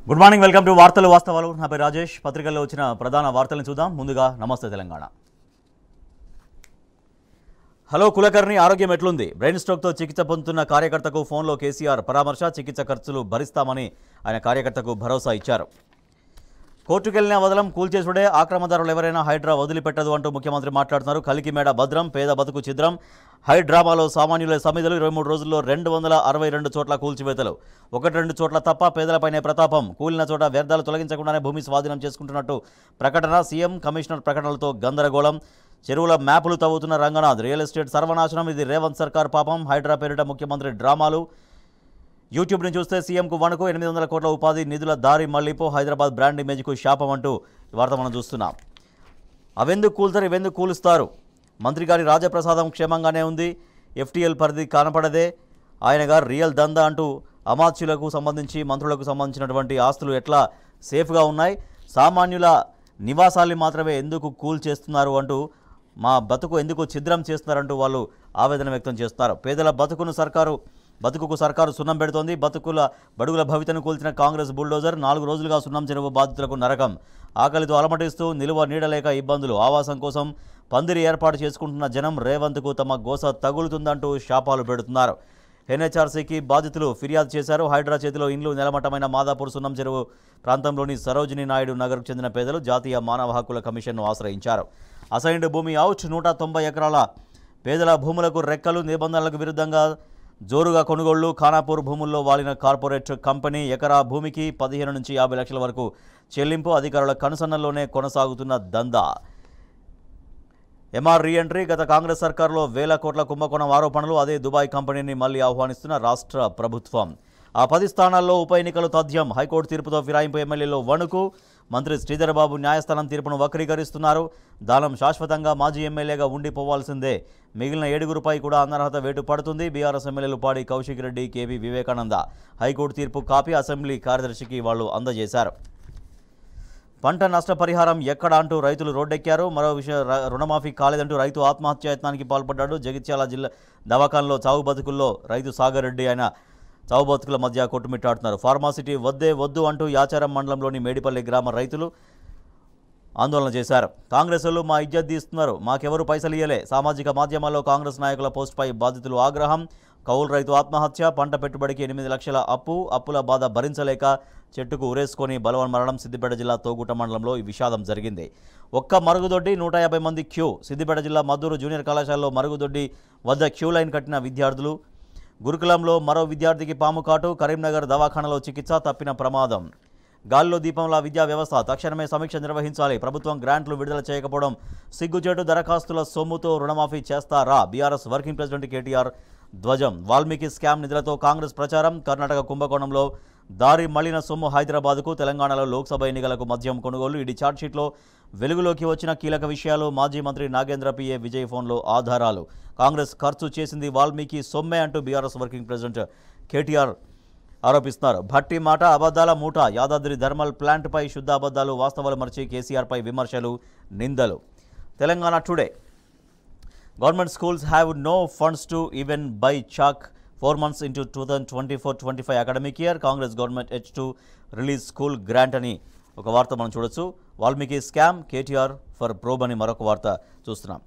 Good morning, welcome to వార్తలు వాస్తవాలు. నా పేరు రాజేష్. పత్రికల్లో వచ్చిన ప్రధాన వార్తలను చూద్దాం. ముందుగా నమస్తే తెలంగాణ. హలో కులకర్ణి, ఆరోగ్యం ఎట్లుంది? బ్రెయిన్ స్ట్రోక్తో చికిత్స పొందుతున్న కార్యకర్తకు ఫోన్లో కేసీఆర్ పరామర్శ. చికిత్స ఖర్చులు భరిస్తామని ఆయన కార్యకర్తకు భరోసా ఇచ్చారు. కోర్టుకెళ్లిన వదలం, కూల్చేసుడే, ఆక్రమణదారులు ఎవరైనా హైడ్రా వదిలిపెట్టదు అంటూ ముఖ్యమంత్రి మాట్లాడుతున్నారు. కలికిమేడ భద్రం, పేద బతుకు ఛిద్రం. హైడ్రామాలో సామాన్యుల సమిధులు 23 రోజుల్లో 262 చోట్ల కూల్చివేతలు. 1-2 చోట్ల తప్ప పేదలపైనే ప్రతాపం. కూలిన చోట వ్యర్థాలు తొలగించకుండానే భూమి స్వాధీనం చేసుకుంటున్నట్టు ప్రకటన. సీఎం కమిషనర్ ప్రకటనలతో గందరగోళం. చెరువుల మ్యాపులు తవ్వుతున్న రంగనాథ్. రియల్ ఎస్టేట్ సర్వనాశనం, ఇది రేవంత్ సర్కార్ పాపం. హైడ్రా పేరిట ముఖ్యమంత్రి డ్రామాలు. యూట్యూబ్ని చూస్తే సీఎంకు వణుకు. 800 కోట్ల ఉపాధి నిధుల దారి మళ్లిపో. హైదరాబాద్ బ్రాండ్ ఇమేజ్కు శాపం అంటూ ఈ వార్త మనం చూస్తున్నాం. అవెందుకు కూల్తారు, ఇవెందుకు కూలుస్తారు? మంత్రి గారి రాజప్రసాదం క్షేమంగానే ఉంది. ఎఫ్టీఎల్ పరిధి కనపడదే. ఆయన గారు రియల్ దందా అంటూ అమాత్యులకు సంబంధించి, మంత్రులకు సంబంధించినటువంటి ఆస్తులు ఎట్లా సేఫ్గా ఉన్నాయి? సామాన్యుల నివాసాల్ని మాత్రమే ఎందుకు కూల్ చేస్తున్నారు అంటూ, మా బతుకు ఎందుకు ఛిద్రం చేస్తున్నారంటూ వాళ్ళు ఆవేదన వ్యక్తం చేస్తున్నారు. పేదల బతుకుకు సర్కారు సున్నం పెడుతోంది. బడుగుల భవితను కూల్చిన కాంగ్రెస్ బుల్డోజర్. 4 రోజులుగా సున్నం చెరువు బాధితులకు నరకం. ఆకలితో అలమటిస్తూ నిలువ నీడలేక ఇబ్బందులు. ఆవాసం కోసం పందిరి ఏర్పాటు చేసుకుంటున్న జనం రేవంత్కు తమ గోస తగులుతుందంటూ శాపాలు పెడుతున్నారు. ఎన్హెచ్ఆర్సీకి బాధితులు ఫిర్యాదు చేశారు. హైడ్రా చేతిలో ఇండ్లు నెలమట్టమైన మాదాపూర్ సున్నం చెరువు ప్రాంతంలోని సరోజినీ నాయుడు నగర్కు చెందిన పేదలు జాతీయ మానవ హక్కుల కమిషన్ను ఆశ్రయించారు. అసైన్డ్ భూమి అవుట్. 190 ఎకరాల పేదల భూములకు రెక్కలు. నిబంధనలకు విరుద్ధంగా జోరుగా కొనుగోళ్లు. ఖానాపూర్ భూముల్లో వాలిన కార్పొరేట్ కంపెనీ. ఎకరా భూమికి 15 నుంచి 50 లక్షల వరకు చెల్లింపు. అధికారుల కనుసన్నల్లోనే కొనసాగుతున్న దందా. MR reentry. గత కాంగ్రెస్ సర్కారులో వేల కోట్ల కుంభకోణం ఆరోపణలు. అదే దుబాయ్ కంపెనీని మళ్లీ ఆహ్వానిస్తున్న రాష్ట్ర ప్రభుత్వం. ఆ 10 స్థానాల్లో ఉప ఎన్నికలు తథ్యం. హైకోర్టు తీర్పుతో ఫిరాయింపు. ఎమ్మెల్యేలో వణుకు. మంత్రి శ్రీధర్ బాబు న్యాయస్థానం తీర్పును వక్రీకరిస్తున్నారు. దానం శాశ్వతంగా మాజీ ఎమ్మెల్యేగా ఉండిపోవాల్సిందే. మిగిలిన 7గురిపై కూడా అనర్హత వేటు పడుతుంది. బీఆర్ఎస్ ఎమ్మెల్యేలు పాడి కౌశిక్ రెడ్డి, కేవీ వివేకానంద హైకోర్టు తీర్పు కాపీ అసెంబ్లీ కార్యదర్శికి వాళ్ళు అందజేశారు. పంట నష్టపరిహారం ఎక్కడ అంటూ రైతులు రోడ్డెక్కారు. మరో విషయం, రుణమాఫీ కాలేదంటూ రైతు ఆత్మహత్యాయత్నానికి పాల్పడ్డాడు. జగిత్యాల జిల్లా దవాఖానలో చావు బతుకుల్లో రైతు సాగర్ రెడ్డి ఆయన చావు బతుకుల మధ్య కొట్టుమిట్టాడుతున్నారు. ఫార్మాసిటీ వద్దు అంటూ యాచారం మండలంలోని మేడిపల్లి గ్రామ రైతులు ఆందోళన చేశారు. కాంగ్రెస్ వాళ్ళు మా ఇజ్జత్ తీస్తున్నారు, మాకెవరు పైసలు ఇయ్యలే. సామాజిక మాధ్యమాల్లో కాంగ్రెస్ నాయకుల పోస్టుపై బాధితులు ఆగ్రహం. కౌలు రైతు ఆత్మహత్య. పంట పెట్టుబడికి 8 లక్షల అప్పుల బాధ భరించలేక చెట్టుకు ఉరేసుకొని బలవన్ మరణం. సిద్దిపేట జిల్లా తోగుట మండలంలో ఈ విషాదం జరిగింది. ఒక్క మరుగుదొడ్డి 150 మంది క్యూ. సిద్దిపేట జిల్లా మద్దూరు జూనియర్ కళాశాలలో మరుగుదొడ్డి వద్ద క్యూ లైన్ కట్టిన విద్యార్థులు. గురుకులంలో మరో విద్యార్థికి పాము కాటు. కరీంనగర్ దవాఖానలో చికిత్స. తప్పిన ప్రమాదం. గాలిలో దీపంలా విద్యా వ్యవస్థ. తక్షణమే సమీక్ష నిర్వహించాలి. ప్రభుత్వం గ్రాంట్లు విడుదల చేయకపోవడం సిగ్గుచేటు. దరఖాస్తుల సొమ్ముతో రుణమాఫీ చేస్తారా? బీఆర్ఎస్ వర్కింగ్ ప్రెసిడెంట్ కేటీఆర్ ధ్వజం. వాల్మీకి స్కామ్ నిధులతో కాంగ్రెస్ ప్రచారం. కర్ణాటక కుంభకోణంలో దారి మళ్లిన సొమ్ము హైదరాబాద్కు. తెలంగాణలో లోక్సభ ఎన్నికలకు మద్యం కొనుగోలు. ఇది ఛార్జ్షీట్లో వెలుగులోకి వచ్చిన కీలక విషయాలు. మాజీ మంత్రి నాగేంద్ర పిఏ విజయ్ ఫోన్లో ఆధారాలు. కాంగ్రెస్ ఖర్చు చేసింది వాల్మీకి సొమ్మే అంటూ బీఆర్ఎస్ వర్కింగ్ ప్రెసిడెంట్ కేటీఆర్ ఆరోపిస్తున్నారు. భట్టి మాట అబద్దాల మూట. యాదాద్రి థర్మల్ ప్లాంట్పై శుద్ధ అబద్దాలు, వాస్తవాలు మర్చి కేసీఆర్పై విమర్శలు, నిందలు. Telangana today. Government schools have no funds to even buy chalk 4 months into 2024-25 academic year. Congress government H2 release school grant అని ఒక వార్త మనం చూడొచ్చు. Valmiki scam, KTR for probe అని మరొక వార్త చూస్తున్నాం.